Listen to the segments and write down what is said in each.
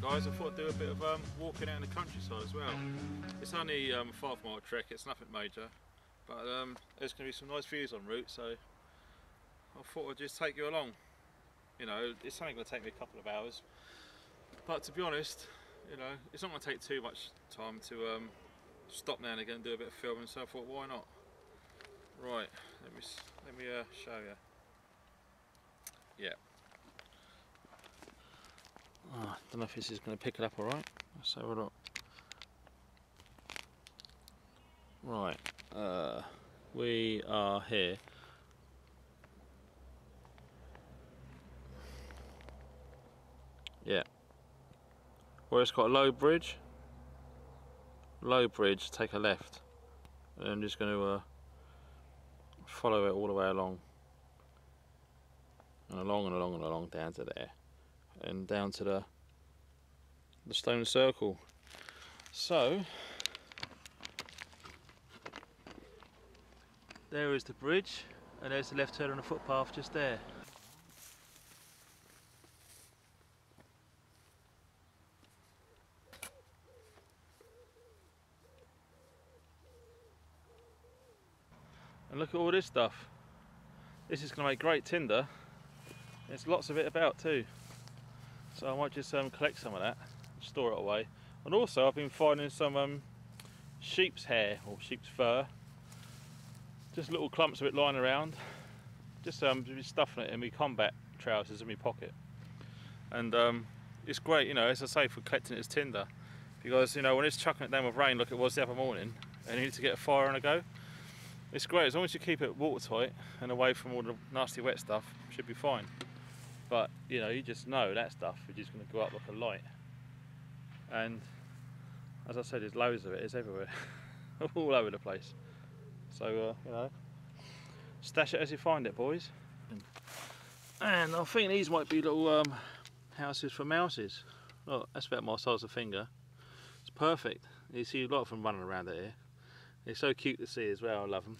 Right guys, I thought I'd do a bit of walking out in the countryside as well. It's only a 5 mile trek, it's nothing major, but there's going to be some nice views en route, so I thought I'd just take you along. You know, it's only going to take me a couple of hours, but to be honest, you know, it's not going to take too much time to stop now and again and do a bit of filming, so I thought why not? Right, let me show you. Yeah. I don't know if this is going to pick it up alright. Let's have a look. Right, we are here. Yeah. Where it's got a low bridge, take a left. And I'm just going to follow it all the way along. And along and along and along down to there. And down to the stone circle. So there is the bridge, and there's the left turn on the footpath just there. And look at all this stuff. This is going to make great tinder. There's lots of it about too. So I might just collect some of that, store it away. And also I've been finding some sheep's hair or sheep's fur, just little clumps of it lying around, just stuffing it in my combat trousers in my pocket. And it's great, you know, as I say, for collecting it as tinder, because you know when it's chucking it down with rain like it was the other morning and you need to get a fire on a go, it's great as long as you keep it watertight and away from all the nasty wet stuff, should be fine. But you know, you just know that stuff is just going to go up like a light. And as I said, there's loads of it, it's everywhere, all over the place. So you know, stash it as you find it, boys. And I think these might be little houses for mouses. Look, that's about my size of finger. It's perfect. You see a lot of them running around out here. They're so cute to see as well, I love them.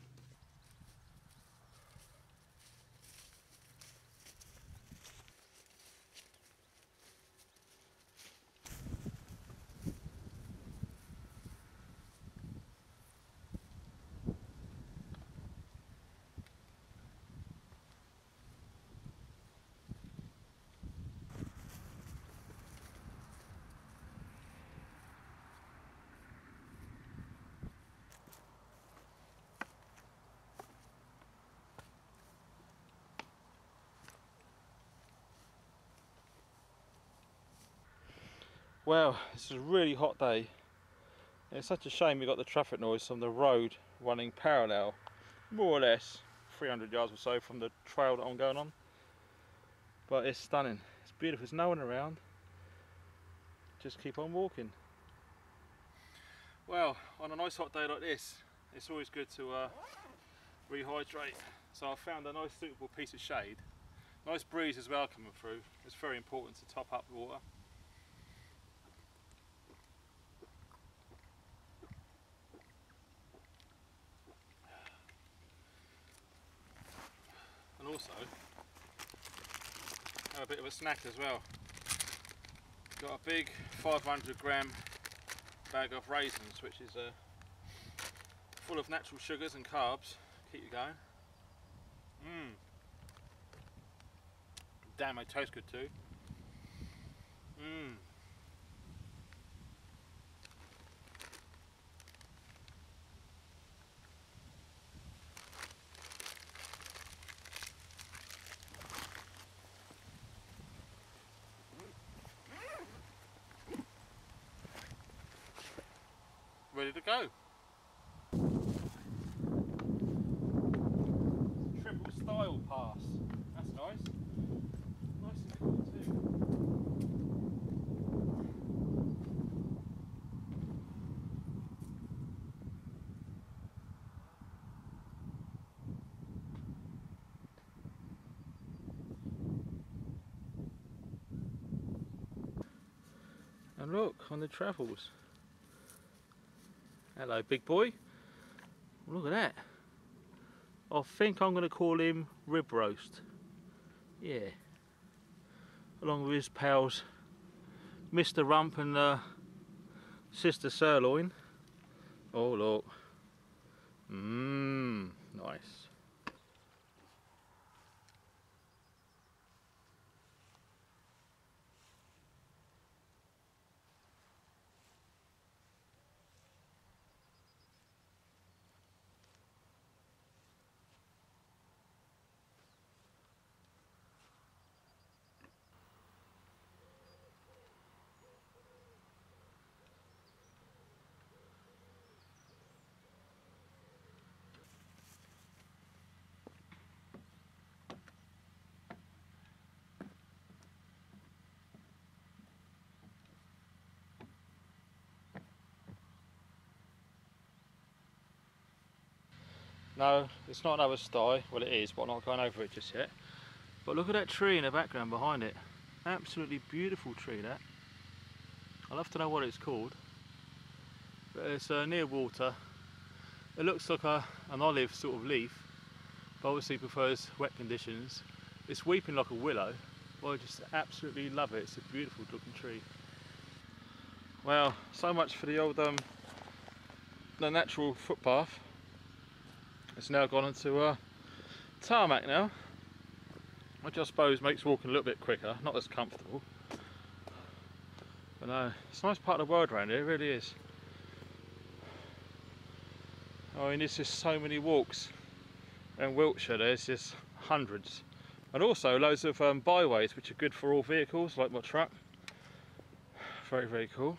Well, it's a really hot day. It's such a shame we got the traffic noise from the road running parallel, more or less 300 yards or so from the trail that I'm going on. But it's stunning, it's beautiful, there's no one around. Just keep on walking. Well, on a nice hot day like this, it's always good to rehydrate. So I found a nice suitable piece of shade. Nice breeze as well coming through. It's very important to top up the water. And also have a bit of a snack as well. Got a big 500-gram bag of raisins, which is full of natural sugars and carbs. Keep you going. Damn, they taste good too. Ready to go. Triple style pass. That's nice. Nice and cool too. And look, on the travels. Hello, big boy. Look at that. I think I'm going to call him Rib Roast. Yeah. Along with his pals Mr. Rump and Sister Sirloin. Oh look. Mmm, nice. No, it's not another sty. Well, it is, but I'm not going over it just yet. But look at that tree in the background behind it. Absolutely beautiful tree, that. I'd love to know what it's called. But it's near water. It looks like an olive sort of leaf, but obviously prefers wet conditions. It's weeping like a willow. Well, I just absolutely love it. It's a beautiful looking tree. Well, so much for the old the natural footpath. It's now gone into tarmac now, which I suppose makes walking a little bit quicker, not as comfortable. But no, it's a nice part of the world around here, it really is. I mean, there's just so many walks. In Wiltshire there's just hundreds. And also loads of byways which are good for all vehicles, like my truck. Very, very cool.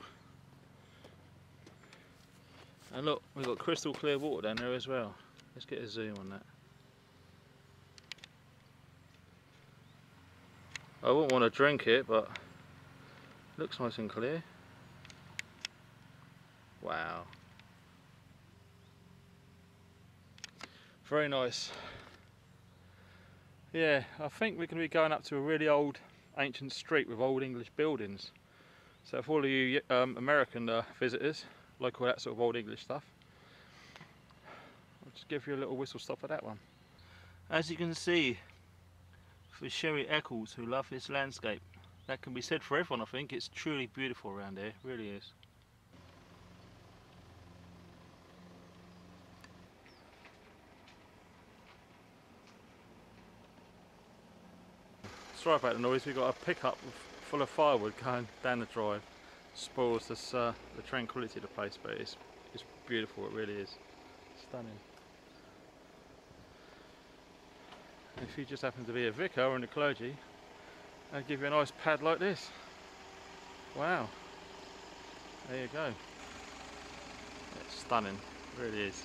And look, we've got crystal clear water down there as well. Let's get a zoom on that. I wouldn't want to drink it, but it looks nice and clear. Wow. Very nice. Yeah, I think we're going to be going up to a really old ancient street with old English buildings. So for all of you American visitors, like all that sort of old English stuff, I'll just give you a little whistle stop at that one. As you can see, for Sherry Eccles who love this landscape, that can be said for everyone. I think it's truly beautiful around here, it really is. Sorry about the noise, we've got a pickup full of firewood going down the drive. Spoils this, the tranquility of the place, but it's beautiful, it really is. Stunning. If you just happen to be a vicar or in the clergy, I'll give you a nice pad like this. Wow. There you go. It's stunning, it really is.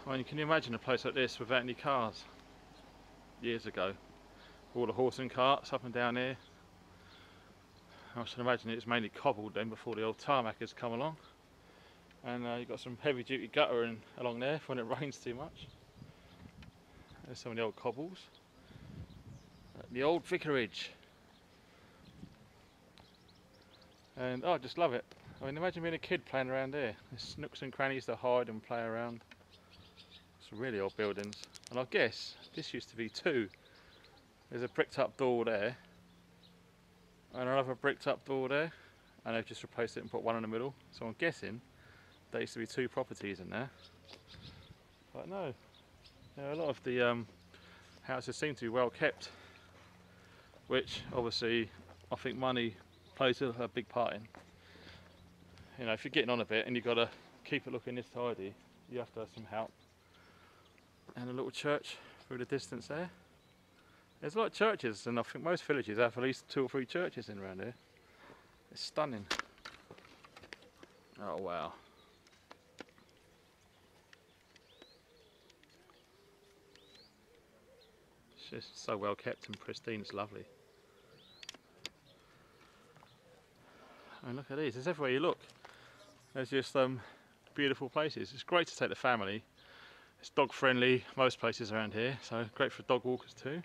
I mean, can you imagine a place like this without any cars? Years ago. All the horse and carts up and down here. I should imagine it's mainly cobbled then before the old tarmac has come along. And you've got some heavy duty guttering along there for when it rains too much. There's some of the old cobbles. The old vicarage. And oh, I just love it. I mean, imagine being a kid playing around here. There's nooks and crannies to hide and play around. Some really old buildings. And I guess this used to be two. There's a bricked up door there. And another bricked up door there. And they've just replaced it and put one in the middle. So I'm guessing there used to be two properties in there. But no. A lot of the houses seem to be well kept. Which obviously I think money plays a big part in. You know, if you're getting on a bit and you've got to keep it looking this tidy, you have to have some help. And a little church through the distance there. There's a lot of churches, and I think most villages have at least 2 or 3 churches in around here. It's stunning. Oh wow. It's just so well kept and pristine, it's lovely. And look at these, there's everywhere you look. There's just beautiful places. It's great to take the family. It's dog friendly, most places around here, so great for dog walkers too.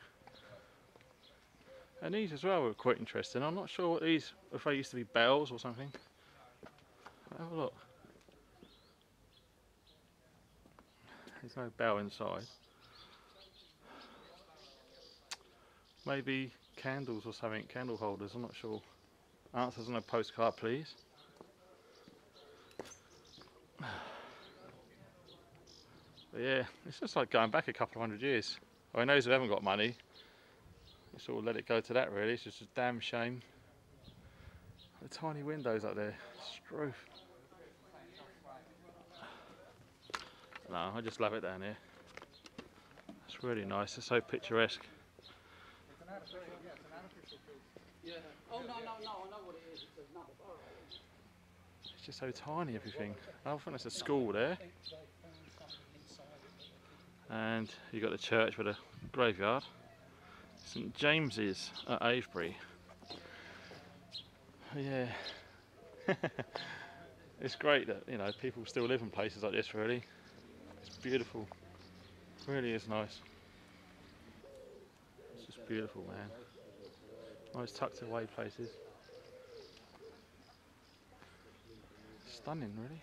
And these as well were quite interesting. I'm not sure what these, if they used to be bells or something. Have a look. There's no bell inside. Maybe candles or something, candle holders, I'm not sure. Answers on a postcard, please. But yeah, it's just like going back a couple of 100 years. I mean, those who haven't got money, you sort of let it go to that really. It's just a damn shame. The tiny windows up there, struth. No, I just love it down here. It's really nice, it's so picturesque. Yeah. Oh no, I know what it is. It's another borough. It's just so tiny, everything. I think there's a school there. And you've got the church with a graveyard. St James's at Avebury. Yeah. It's great that, you know, people still live in places like this really. It's beautiful. It really is nice. It's just beautiful, man. Nice tucked away places. Stunning, really.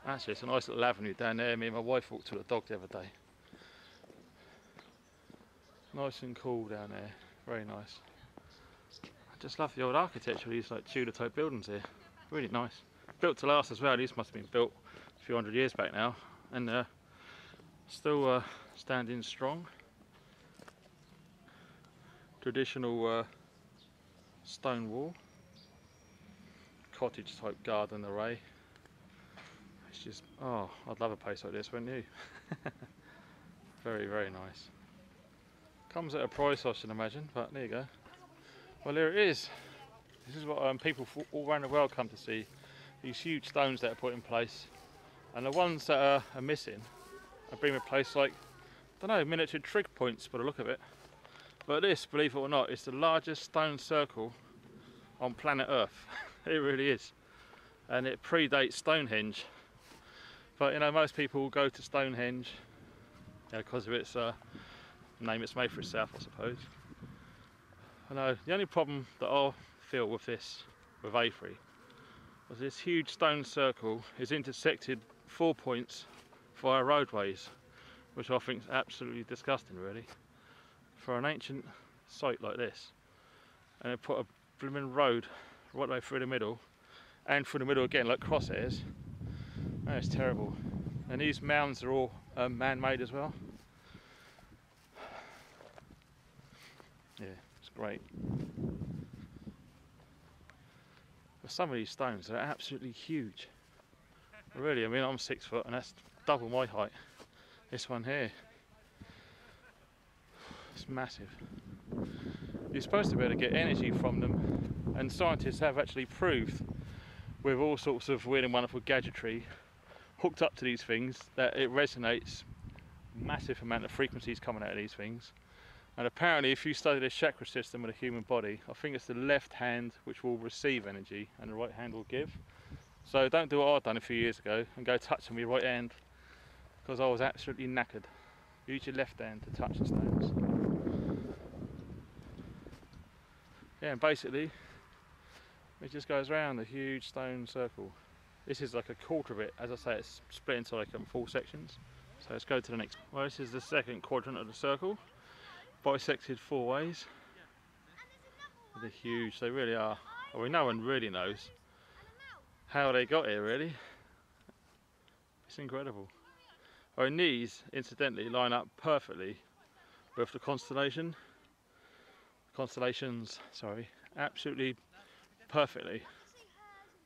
Actually, it's a nice little avenue down there. Me and my wife walked to the dog the other day. Nice and cool down there. Very nice. I just love the old architecture of these like Tudor type buildings here. Really nice. Built to last as well. These must have been built a few hundred years back now, and still standing strong. Traditional stone wall. Cottage type garden array. It's just, oh, I'd love a place like this, wouldn't you? Very, very nice. Comes at a price, I should imagine, but there you go. Well, here it is. This is what people all around the world come to see. These huge stones that are put in place, and the ones that are missing are being replaced like, I don't know, miniature trig points by the look of it. But this, believe it or not, is the largest stone circle on planet Earth. It really is. And it predates Stonehenge. But you know, most people go to Stonehenge, you know, because of its name it's made for itself, I suppose. I know, the only problem that I feel with this, with Avebury, was this huge stone circle is intersected 4 points via roadways, which I think is absolutely disgusting, really. For an ancient site like this, and they put a blooming road right the way through the middle, and through the middle again, like crosshairs. That's terrible. And these mounds are all man-made as well. Yeah, it's great. But some of these stones are absolutely huge. Really, I mean, I'm 6 foot and that's double my height. This one here. It's massive. You're supposed to be able to get energy from them, and scientists have actually proved with all sorts of weird and wonderful gadgetry hooked up to these things that it resonates massive amount of frequencies coming out of these things. And apparently if you study the chakra system of the human body, I think it's the left hand which will receive energy and the right hand will give. So don't do what I've done a few years ago and go touching my right hand, because I was absolutely knackered. Use your left hand to touch the stones. Yeah, and basically it just goes around a huge stone circle. This is like a quarter of it. As I say, it's split into like 4 sections. So let's go to the next. Well, this is the second quadrant of the circle, bisected 4 ways. They're huge. They really are. I mean, no one really knows how they got here, really. It's incredible. I mean, these, incidentally, line up perfectly with the constellations, sorry, absolutely perfectly.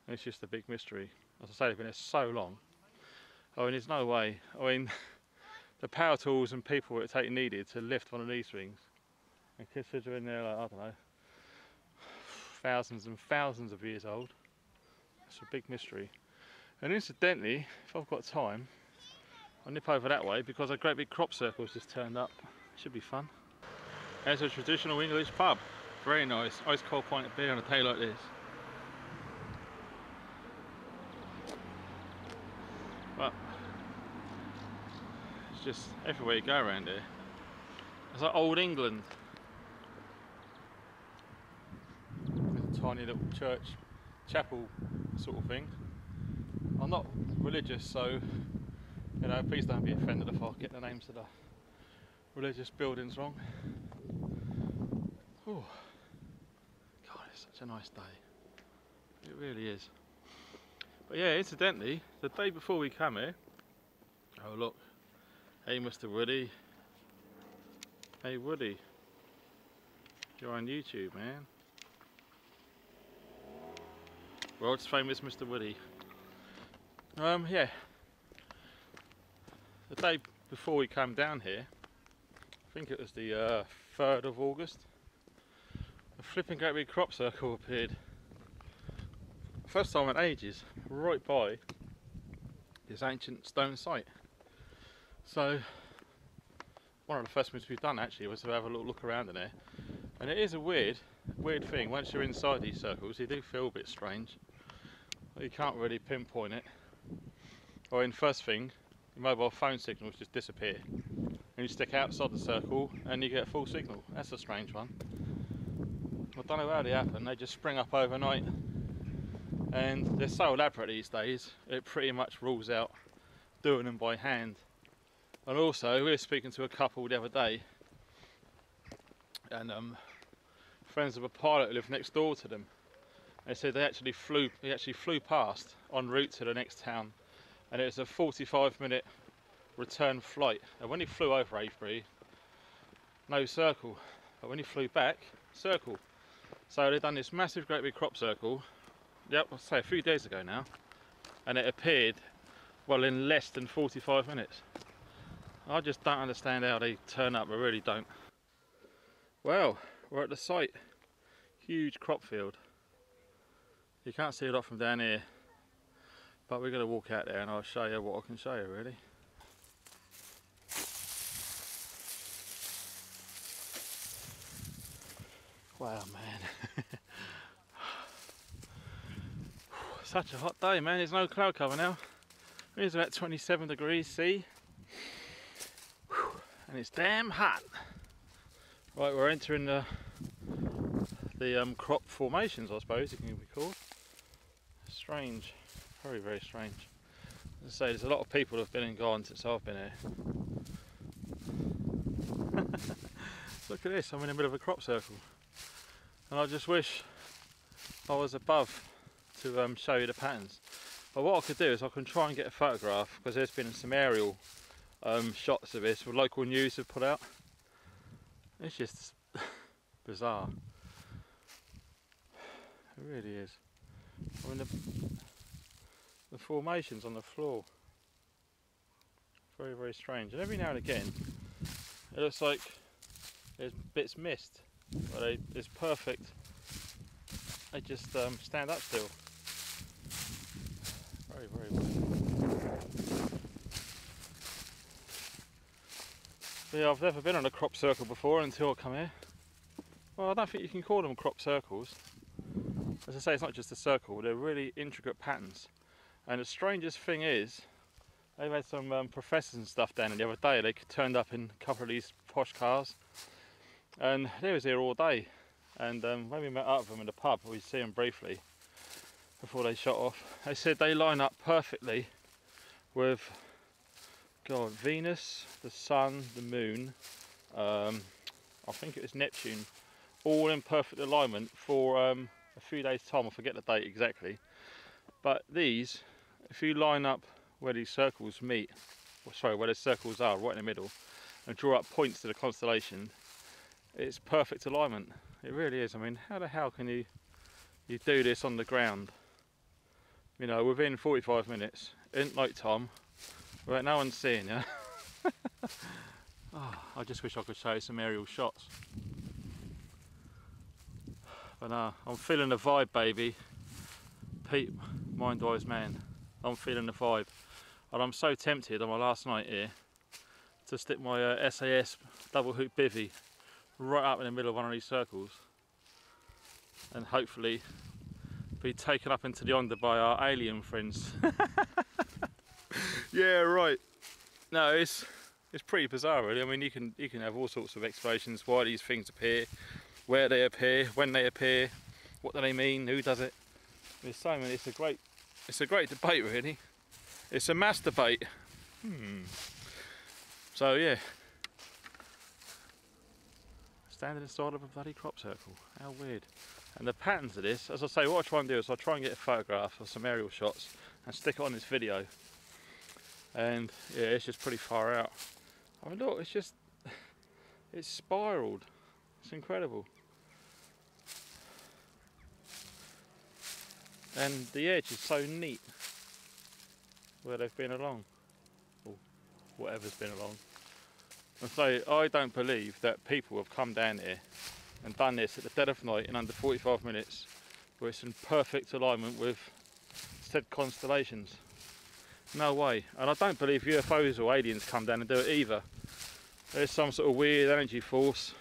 And it's just a big mystery. As I say, they've been there so long. I mean, there's no way. I mean, the power tools and people it take needed to lift one of these things, and considering they're like, I don't know, thousands and thousands of years old, it's a big mystery. And incidentally, if I've got time, I'll nip over that way because a great big crop circle's just turned up. Should be fun. There's a traditional English pub. Very nice. Ice cold pint of beer on a day like this. But it's just everywhere you go around here. It's like old England. There's a tiny little church chapel sort of thing. I'm not religious, so you know, please don't be offended if I get the names of the religious buildings wrong. Oh, God, it's such a nice day. It really is. But yeah, incidentally, the day before we come here, oh look, hey Mr. Woody. Hey Woody, you're on YouTube, man. World's famous Mr. Woody. Yeah. The day before we came down here, I think it was the 3rd of August, a flipping great big crop circle appeared. First time in ages, right by this ancient stone site. So, one of the first things we've done actually was to have a little look around in there. And it is a weird thing. Once you're inside these circles, you do feel a bit strange. You can't really pinpoint it. Or in first thing, your mobile phone signals just disappear. And you stick outside the circle and you get full signal. That's a strange one. I don't know how they happen. They just spring up overnight. And they're so elaborate these days, it pretty much rules out doing them by hand. And also, we were speaking to a couple the other day, and friends of a pilot who lived next door to them. They said he actually flew past en route to the next town, and it was a 45-minute return flight. And when he flew over Avebury, no circle, but when he flew back, circle. So they've done this massive, great big crop circle. Yep, I'll say a few days ago now, and it appeared, well, in less than 45 minutes. I just don't understand how they turn up. I really don't. Well, we're at the site. Huge crop field. You can't see a lot from down here, but we're going to walk out there and I'll show you what I can show you, really. Wow, man. Such a hot day, man. There's no cloud cover now. It's about 27 degrees C. And it's damn hot. Right, we're entering the crop formations, I suppose it can be called. Strange, very, very strange. As I say, there's a lot of people that have been and gone since I've been here. Look at this, I'm in the middle of a crop circle. And I just wish I was above to show you the patterns. But what I could do is I can try and get a photograph, because there's been some aerial shots of this, what local news have put out. It's just bizarre. It really is. I mean, the formations on the floor, very, very strange. And every now and again, it looks like there's bits missed, but it's perfect. They just stand up still. Very, very weird. Yeah, I've never been on a crop circle before until I come here. Well, I don't think you can call them crop circles. As I say, it's not just a circle, they're really intricate patterns. And the strangest thing is, they've had some professors and stuff down the other day. They turned up in a couple of these posh cars, and they was here all day. And when we met up with them in the pub, we see them briefly before they shot off. They said they line up perfectly with, God, Venus, the Sun, the Moon, I think it was Neptune, all in perfect alignment for a few days' time. I forget the date exactly. But these, if you line up where these circles meet, sorry, where the circles are, right in the middle, and draw up points to the constellation, it's perfect alignment. It really is. I mean, how the hell can you do this on the ground? You know, within 45 minutes, in night time, where no one's seeing you. Oh, I just wish I could show you some aerial shots. But no, I'm feeling the vibe, baby. Pete, mind-wise man, I'm feeling the vibe. And I'm so tempted on my last night here to stick my SAS double hoop bivvy right up in the middle of one of these circles and hopefully be taken up into the under by our alien friends. Yeah, right. No, it's pretty bizarre, really. I mean, you can have all sorts of explanations why these things appear, where they appear, when they appear, what do they mean, who does it. There's so many. It's a great debate, really. It's a mass debate. So yeah, standing inside of a bloody crop circle. How weird. And the patterns of this, as I say, what I try and do is I try and get a photograph or some aerial shots and stick it on this video. And yeah, it's just pretty far out. I mean, look, it's spiraled. It's incredible. And the edge is so neat where they've been along, or whatever's been along. And so I don't believe that people have come down here and done this at the dead of night in under 45 minutes, where it's in perfect alignment with said constellations. No way. And I don't believe UFOs or aliens come down and do it either. There's some sort of weird energy force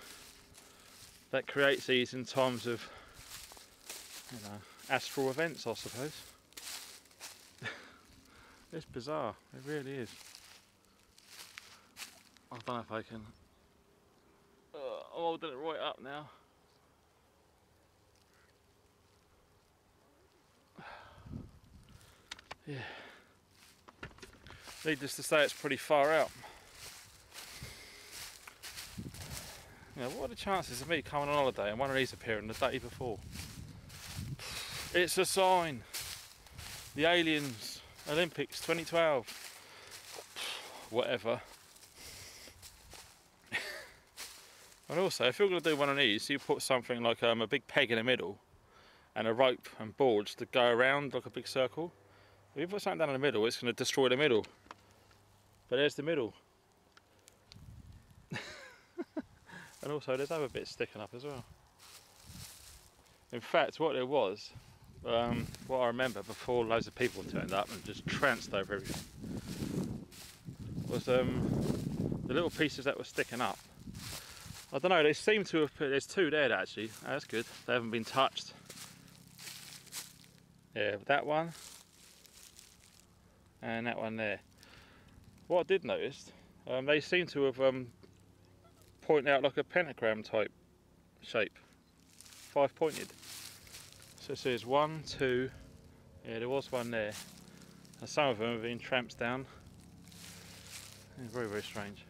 that creates these in times of, you know, astral events, I suppose. It's bizarre, it really is. I don't know if I can. I'm holding it right up now. Yeah. Needless to say, it's pretty far out. You know, what are the chances of me coming on holiday and one of these appearing the day before? It's a sign. The Aliens Olympics 2012. Whatever. And also, if you're going to do one of these, you put something like a big peg in the middle and a rope and boards to go around like a big circle. If you put something down in the middle, it's going to destroy the middle. But there's the middle. And also, there's other bits sticking up as well. In fact, what there was, what I remember before loads of people turned up and just trounced over everything, was the little pieces that were sticking up. I don't know, they seem to have put, there's two there actually. Oh, that's good, they haven't been touched. Yeah, that one and that one there. What I did notice, they seem to have pointed out like a pentagram type shape, 5-pointed. So it says 1, 2, yeah, there was one there, and some of them have been tramped down. Yeah, very, very strange.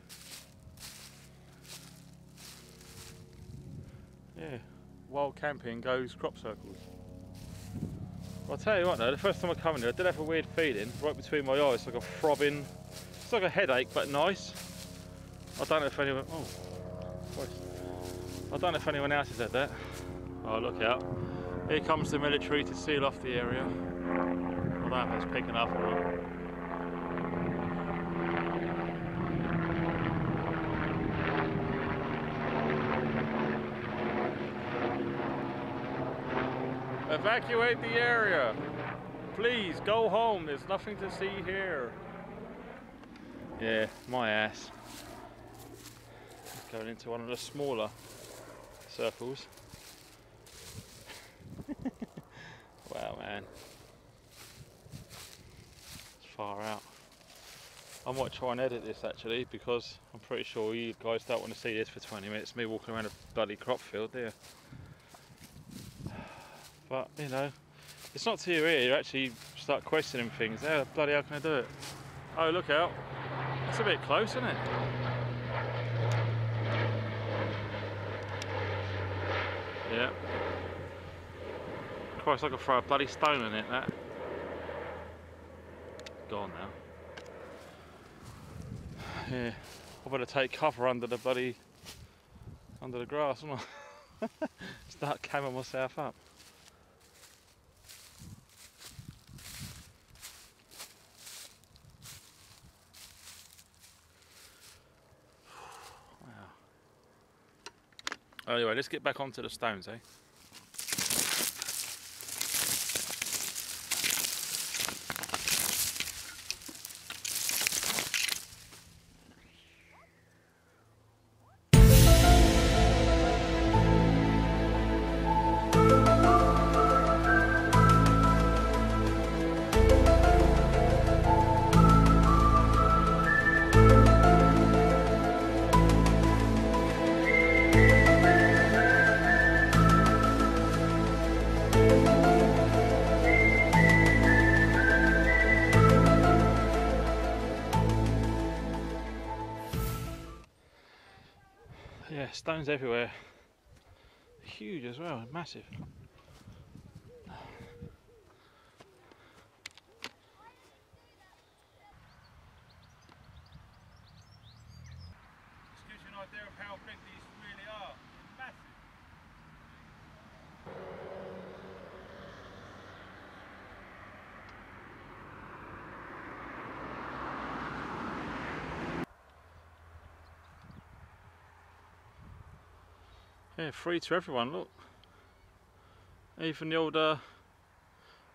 Yeah, wild camping goes crop circles. Well, I'll tell you what though, the first time I come in here I did have a weird feeling right between my eyes, like a throbbing, it's like a headache but nice. I don't know if anyone, I don't know if anyone else has had that. Oh, look out. Here comes the military to seal off the area. I don't know if it's picking up or not. Evacuate the area. Please go home. There's nothing to see here. Yeah, my ass. Going into one of the smaller circles. Wow, man. It's far out. I might try and edit this actually, because I'm pretty sure you guys don't want to see this for 20 minutes, me walking around a bloody crop field there. But, you know, it's not till you're here you actually start questioning things. How bloody hell can I do it? Oh, look out. It's a bit close, isn't it? Yeah. Christ, I could throw a bloody stone in it, that. Gone now. Yeah. I better take cover under the bloody, under the grass, haven't I? Start camming myself up. Anyway, let's get back onto the stones, eh? Yeah, stones everywhere. Huge as well, massive. This gives you an idea of how big these really are. Massive. Yeah, free to everyone, look. Even the old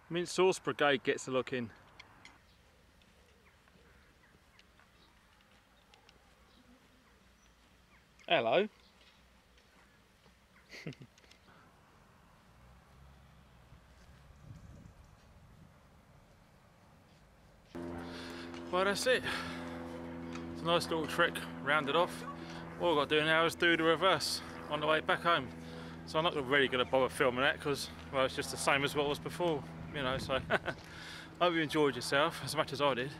mint sauce brigade gets a look in. Hello. Well, that's it. It's a nice little trek rounded off. All I've got to do now is do the reverse on the way back home. So I'm not really going to bother filming that because, well, it's just the same as what was before, you know, so hope you enjoyed yourself as much as I did.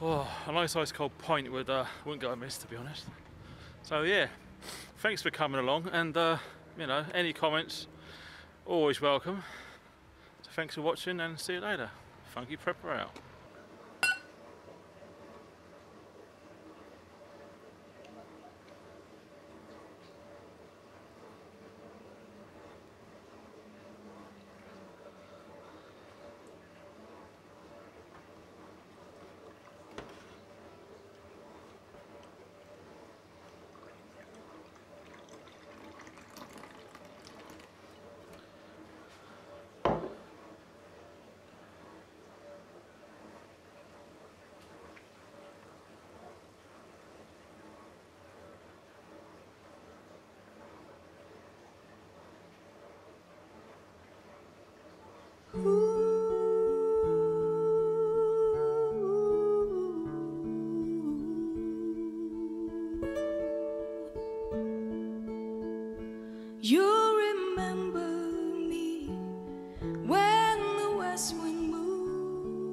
Oh, a nice ice cold pint wouldn't go amiss, to be honest. So yeah, thanks for coming along, and you know, any comments, always welcome. So thanks for watching, and see you later. Funky Prepper out. You remember me when the west wind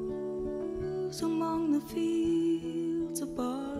moves among the fields of barley.